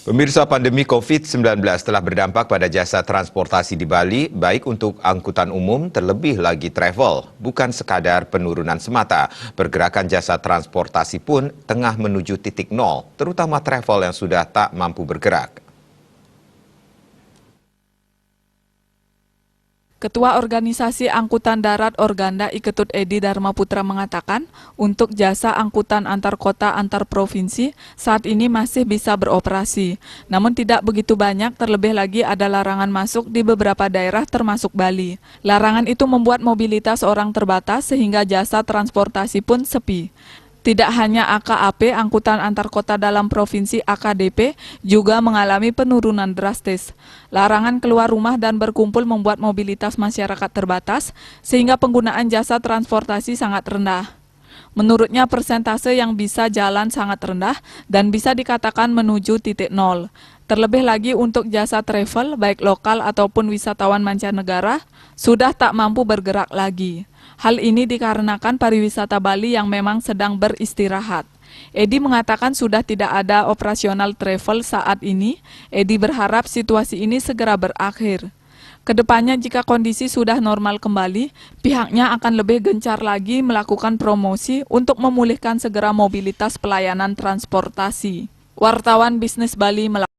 Pemirsa, pandemi COVID-19 telah berdampak pada jasa transportasi di Bali, baik untuk angkutan umum, terlebih lagi travel. Bukan sekadar penurunan semata, pergerakan jasa transportasi pun tengah menuju titik nol, terutama travel yang sudah tak mampu bergerak. Ketua Organisasi Angkutan Darat Organda Iketut Edi Dharma Putra mengatakan, untuk jasa angkutan antar kota antar provinsi saat ini masih bisa beroperasi. Namun tidak begitu banyak, terlebih lagi ada larangan masuk di beberapa daerah termasuk Bali. Larangan itu membuat mobilitas orang terbatas sehingga jasa transportasi pun sepi. Tidak hanya AKAP, angkutan antar kota dalam provinsi AKDP juga mengalami penurunan drastis. Larangan keluar rumah dan berkumpul membuat mobilitas masyarakat terbatas, sehingga penggunaan jasa transportasi sangat rendah. Menurutnya persentase yang bisa jalan sangat rendah dan bisa dikatakan menuju titik nol. Terlebih lagi untuk jasa travel, baik lokal ataupun wisatawan mancanegara, sudah tak mampu bergerak lagi. Hal ini dikarenakan pariwisata Bali yang memang sedang beristirahat. Edi mengatakan sudah tidak ada operasional travel saat ini. Edi berharap situasi ini segera berakhir. Kedepannya jika kondisi sudah normal kembali, pihaknya akan lebih gencar lagi melakukan promosi untuk memulihkan segera mobilitas pelayanan transportasi. Wartawan Bisnis Bali